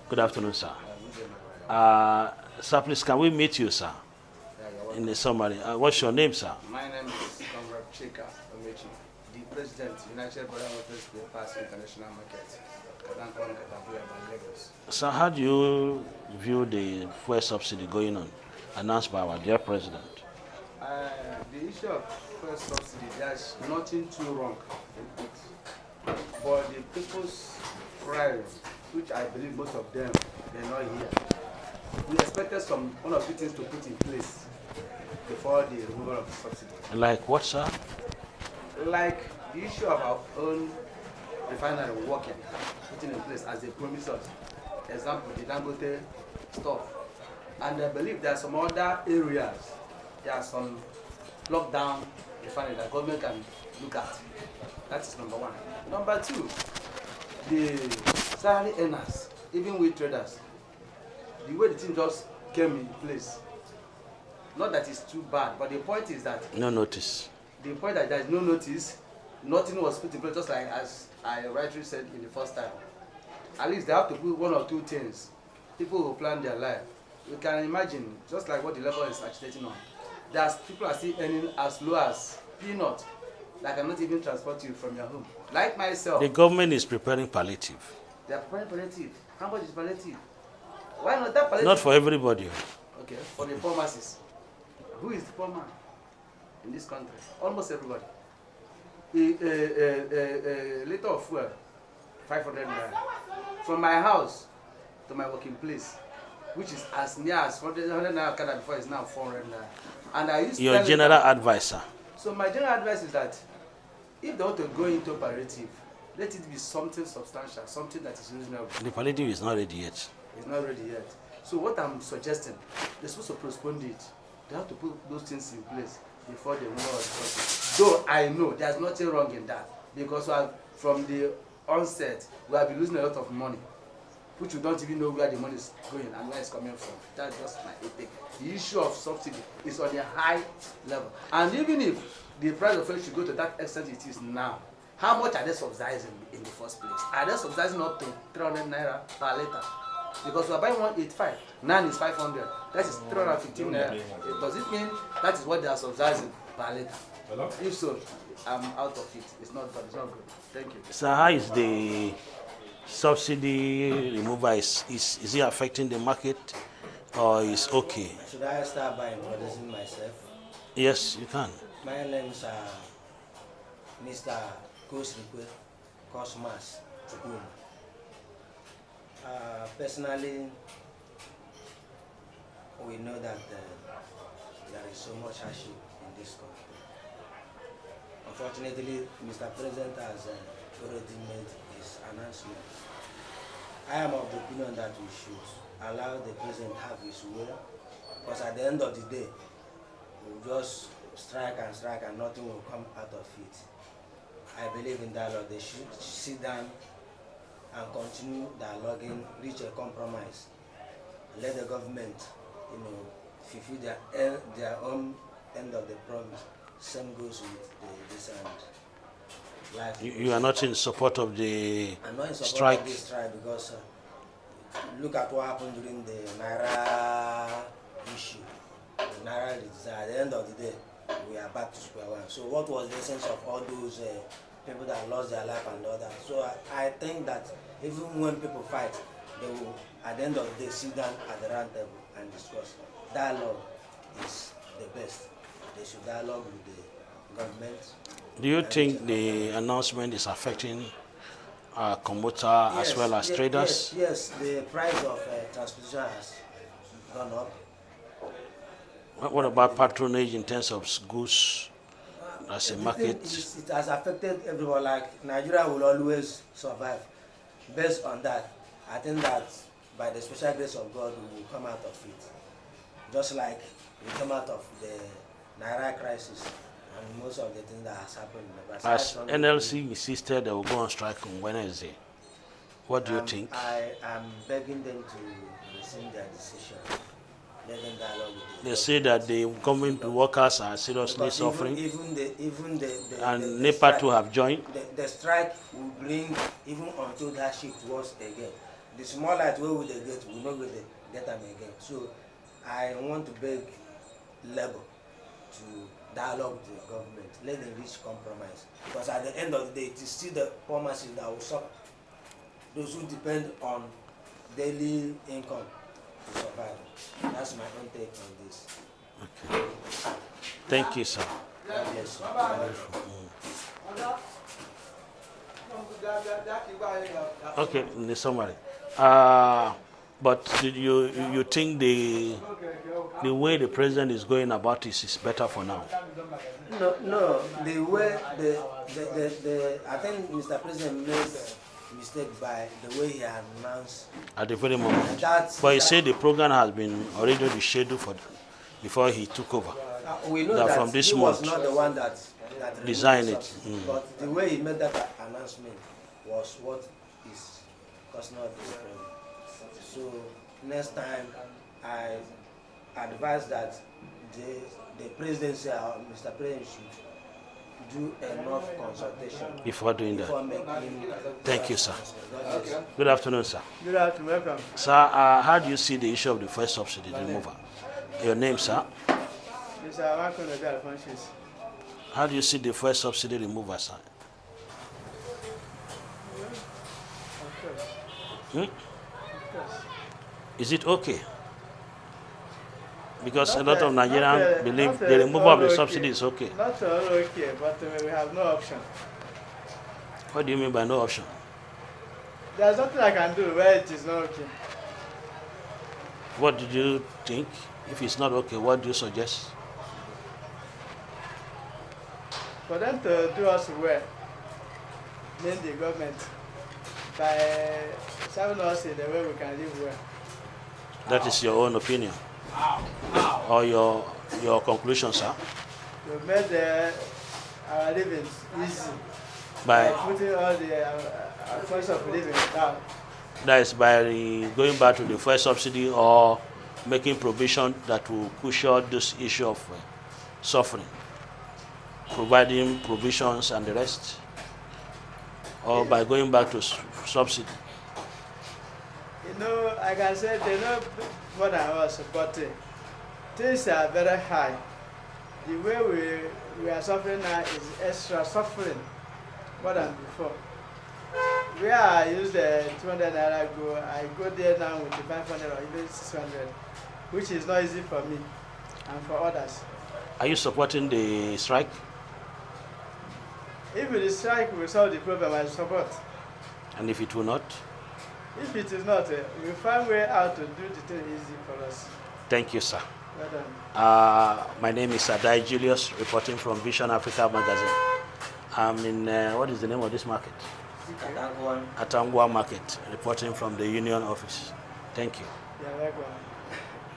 Good afternoon, sir. Sir, please, can we meet you, sir? In the summary. What's your name, sir? My name is Comrade Chika Omechi, the President, United Brotherhood of Pass International Market, Katangowa Mkt, Lagos. So how do you view the fuel subsidy going on, announced by our dear President? The issue of fuel subsidy, there's nothing too wrong in it. But the people's cry, which I believe most of them, they're not here. We expected one or two things to put in place before the removal of the subsidy. Like what, sir? Like the issue of our own refinery working, putting in place as they promised us. Example, the Dangote stuff. And I believe there are some other areas, there are some lockdown refinery that government can look at. That is number one. Number two, the salary earners, even with traders, the way the thing just came in place. Not that it's too bad, but the point is that no notice. The point that there is no notice, nothing was put in place, just like as I rightly said in the first time. At least they have to put one or two things. People who plan their life. You can imagine, just like what the level is agitating on. There's people are still earning as low as peanut that cannot even transport you from your home. Like myself. The government is preparing palliative. They are preparing palliative. How much is palliative? Why not that palliative? Not for everybody. Okay, for the poor masses. Who is the poor man in this country? Almost everybody. A liter of fuel, 500 naira. From my house to my working place, which is as near as 100 naira before, is now 400 naira. And I used to your general advisor. So my general advice is that if they want to go into palliative, let it be something substantial, something that is reasonable. The palliative is not ready yet. It's not ready yet. So what I'm suggesting, they're supposed to postpone it. They have to put those things in place before they move on. Though I know there's nothing wrong in that, because from the onset we have been losing a lot of money, which we don't even know where the money is going and where it's coming from. That's just my take. The issue of subsidy is on a high level, and even if the price of fuel should go to that extent it is now, how much are they subsidizing in the first place? Are they subsidizing up to 300 naira per liter? Because we are buying 185, 9 is 500, that is 315 naira. Does it mean that is what they are subsidizing per liter? Hello? If so, I'm out of it. It's not good. It's not good. Thank you. So how is the subsidy removal? Is it affecting the market or is okay? Should I start by introducing myself? Yes, you can. My name is Mr. Kosrikwe Cosmas Chukwu. Personally, we know that there is so much hardship in this country. Unfortunately, Mr. President has already made his announcement. I am of the opinion that we should allow the president to have his way, because at the end of the day, we'll just strike and nothing will come out of it. I believe in dialogue. They should sit down and continue dialoguing, reach a compromise, and let the government, fulfill their own end of the promise. Same goes with this and life. You are not in support of the I'm not in support strike? of this strike because look at what happened during the Naira issue. The Naira is at the end of the day, we are back to square one. So what was the essence of all those people that lost their life and all that? So I think that even when people fight, they will, at the end of the day, sit down at the round table and discuss. Dialogue is the best. They should dialogue with the government. Do you think the announcement is affecting commuter as well as traders? Yes, the price of transportation has gone up. What about patronage in terms of goods as a market? It has affected everyone. Like Nigeria will always survive. Based on that, I think that by the special grace of God, we will come out of it. Just like we came out of the Naira crisis and most of the things that has happened in the past. As NLC insisted they will go on strike on Wednesday. What do you think? I am begging them to rescind their decision. Let them dialogue with They say that the government workers are seriously suffering. And NEPA too have joined. The strike will bring even untold hardship to us again. the small light wey we dey get, we no go dey get am again. So I want to beg Labour to dialogue with the government, let them reach compromise. Because at the end of the day, it is still the poor masses that will suffer. Those who depend on daily income to survive. That's my own take on this. Okay. Thank you, sir. God bless you. Okay, in the summary. But did you think the way the president is going about this is better for now? No. The way I think Mr. President made mistake by the way he announced. At the very moment. But he said the program has been already scheduled for before he took over. We know that from this he month, was not the one that designed it. But the way he made that announcement was what is causing us the problem. So next time, I advise that the presidency or Mr. President should do enough consultation Before doing that. making. Thank you, sir. Good afternoon, sir. Good afternoon, welcome. Sir, how do you see the issue of the first subsidy removal? Your name, sir? Mr. Awakono Alphonsus. How do you see the first subsidy removal, sir? Of course. Hmm? Of course. Is it okay? Because Not a lot of not Nigerians believe not the removal of the all subsidy okay. is okay. Not all okay, but we have no option. What do you mean by no option? There's nothing I can do where it is not okay. What did you think? If it's not okay, what do you suggest? For them to do us well, mean the government, by serving us in the way we can live well. That is your own opinion or your conclusion, sir? To make our living easy By putting all the cost of living down. that is by going back to the first subsidy or making provision that will cushion this issue of suffering, providing provisions and the rest, or by going back to subsidy. You know, I can say they know more than us, but things are very high. The way we are suffering now is extra suffering more than before. Where I used the 200 naira go, I go there now with the 500 or even 600, which is not easy for me and for others. Are you supporting the strike? If the strike will solve the problem, I support. And if it will not? If it is not, we'll find way out to do the thing easy for us. Thank you, sir. Well done. My name is AdaiJulius, reporting from VisionAfrica Magazine. I'm in, what is the name of this market? Katangowa Mkt, reporting from the union office. Thank you. You're welcome.